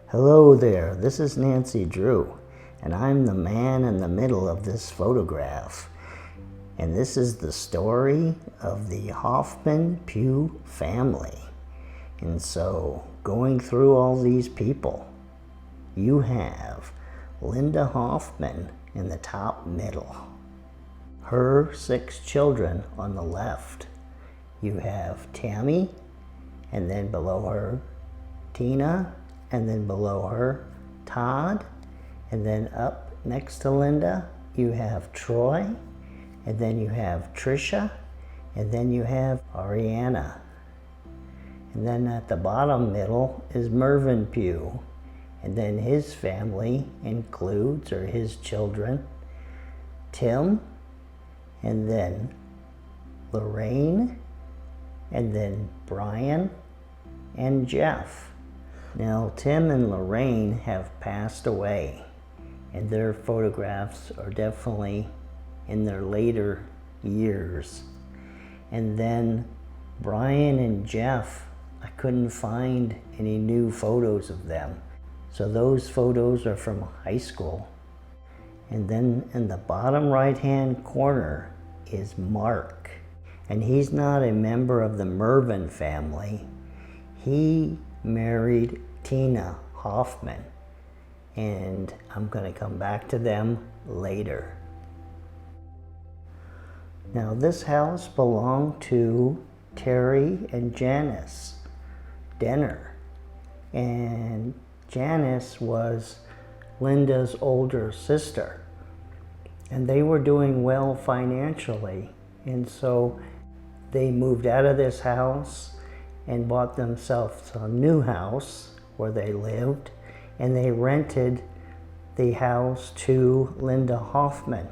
Hello there, this is Nancy Drew, and I'm the man in the middle of this photograph. And this is the story of the Hoffmann Pugh family. And so, going through all these people, you have Linda Hoffman in the top middle. Her 6 children on the left. You have Tammy, and then below her, Tina, and then below her, Todd, and then up next to Linda, you have Troy, and then you have Trisha, and then you have Ariana. And then at the bottom middle is Mervin Pugh, and then his family includes, or his children, Tim, and then Lorraine, and then Brian, and Jeff. Now, Tim and Lorraine have passed away, and their photographs are definitely in their later years. And then Brian and Jeff, I couldn't find any new photos of them. So those photos are from high school. And then in the bottom right-hand corner is Mark. And he's not a member of the Mervin family. He married Tina Hoffman, and I'm going to come back to them later. Now, this house belonged to Terry and Janice Denner, and Janice was Linda's older sister, and they were doing well financially, and so they moved out of this house and bought themselves a new house where they lived, and they rented the house to Linda Hoffman.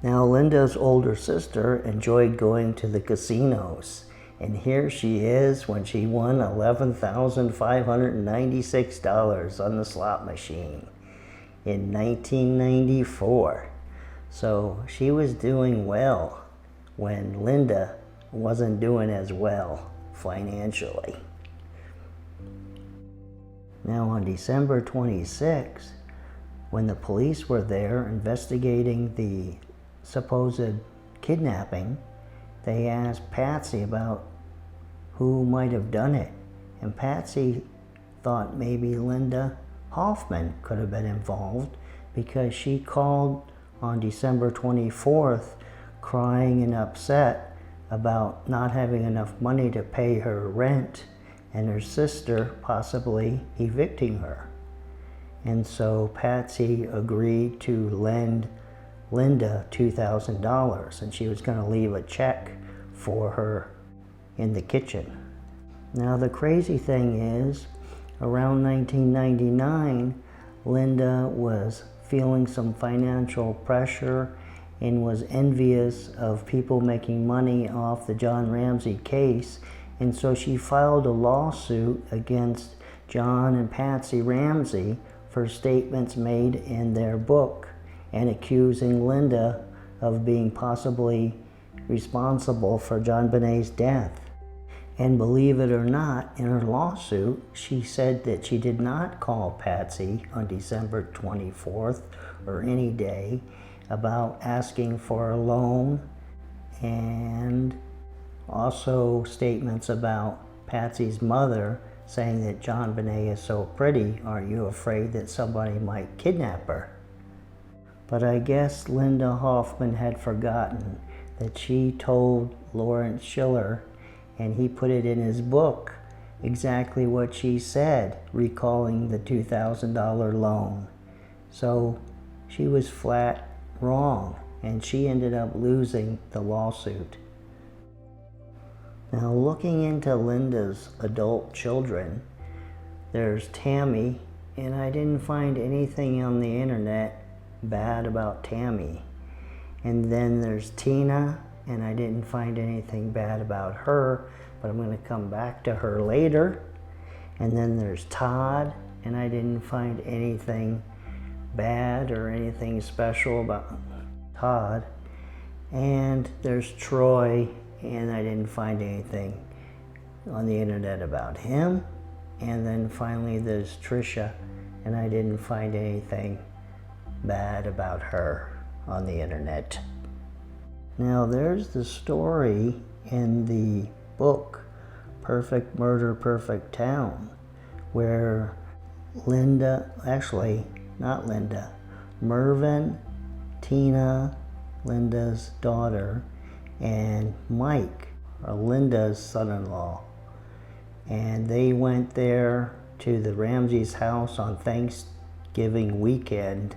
Now, Linda's older sister enjoyed going to the casinos, and here she is when she won $11,596 on the slot machine in 1994. So she was doing well when Linda wasn't doing as well financially. Now, on December 26, when the police were there investigating the supposed kidnapping, they asked Patsy about who might have done it. And Patsy thought maybe Linda Hoffman could have been involved, because she called on December 24th crying and upset about not having enough money to pay her rent and her sister possibly evicting her. And so Patsy agreed to lend Linda $2,000, and she was going to leave a check for her in the kitchen. Now, the crazy thing is, around 1999, Linda was feeling some financial pressure and was envious of people making money off the John Ramsey case, and so she filed a lawsuit against John and Patsy Ramsey for statements made in their book and accusing Linda of being possibly responsible for JonBenet's death. And believe it or not, in her lawsuit, she said that she did not call Patsy on December 24th or any day about asking for a loan, and also statements about Patsy's mother saying that JonBenet is so pretty, aren't you afraid that somebody might kidnap her? But I guess Linda Hoffman had forgotten that she told Lawrence Schiller, and he put it in his book, exactly what she said, recalling the $2,000 loan. So she was flat wrong, and she ended up losing the lawsuit. Now, looking into Linda's adult children, there's Tammy, and I didn't find anything on the internet bad about Tammy. And then there's Tina, and I didn't find anything bad about her, but I'm going to come back to her later. And then there's Todd, and I didn't find anything bad or anything special about Todd. And there's Troy, and I didn't find anything on the internet about him, and then finally there's Trisha, and I didn't find anything bad about her on the internet. Now there's the story in the book Perfect Murder, Perfect Town, where Mervin, Tina, Linda's daughter, and Mike are Linda's son-in-law. And they went there to the Ramsey's house on Thanksgiving weekend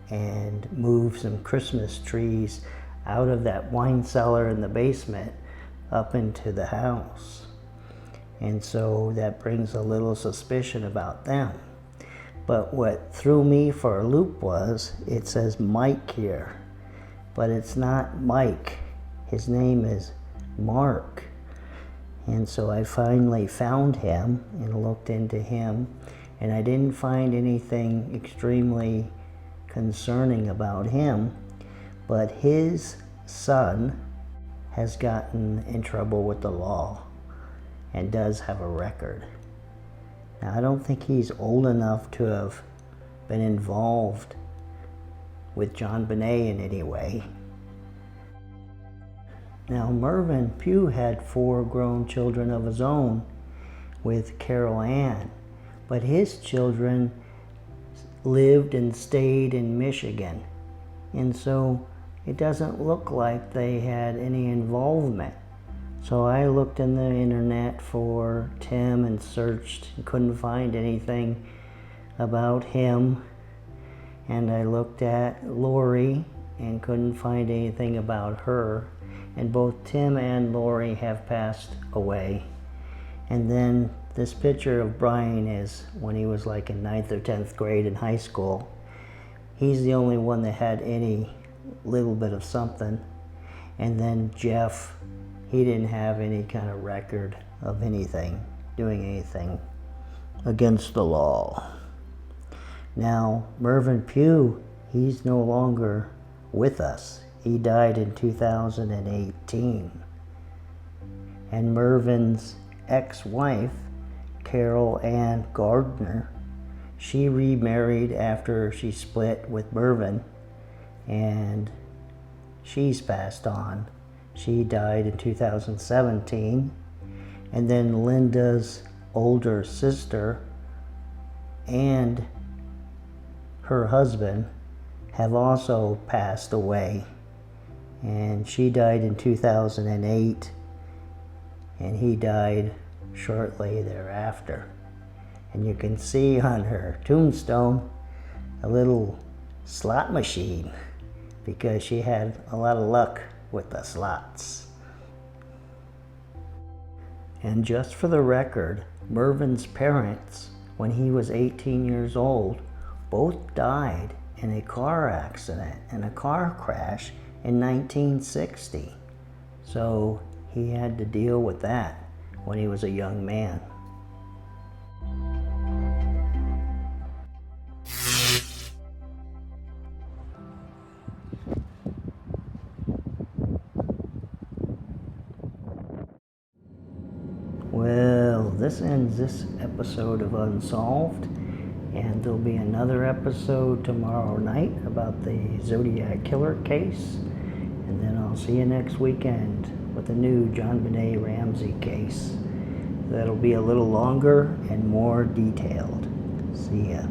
and moved some Christmas trees out of that wine cellar in the basement up into the house. And so that brings a little suspicion about them. But what threw me for a loop was, it says Mike here, but it's not Mike. His name is Mark. And so I finally found him and looked into him, and I didn't find anything extremely concerning about him, but his son has gotten in trouble with the law and does have a record. Now, I don't think he's old enough to have been involved with JonBenet in any way. Now, Mervin Pugh had 4 grown children of his own with Carol Ann, but his children lived and stayed in Michigan, and so it doesn't look like they had any involvement. So I looked in the internet for Tim and searched and couldn't find anything about him. And I looked at Lori and couldn't find anything about her. And both Tim and Lori have passed away. And then this picture of Brian is when he was like in 9th or 10th grade in high school. He's the only one that had any little bit of something. And then Jeff, he didn't have any kind of record of anything, doing anything against the law. Now, Mervin Pugh, he's no longer with us. He died in 2018. And Mervin's ex-wife, Carol Ann Gardner, she remarried after she split with Mervin, and she's passed on. She died in 2017. And then Linda's older sister and her husband have also passed away. And she died in 2008, and he died shortly thereafter. And you can see on her tombstone a little slot machine, because she had a lot of luck with the slots. And just for the record, Mervin's parents, when he was 18 years old, both died in a car accident, in a car crash in 1960. So he had to deal with that when he was a young man. Well, this ends this episode of Unsolved, and there'll be another episode tomorrow night about the Zodiac Killer case, and then I'll see you next weekend with a new JonBenet Ramsey case. That'll be a little longer and more detailed. See ya.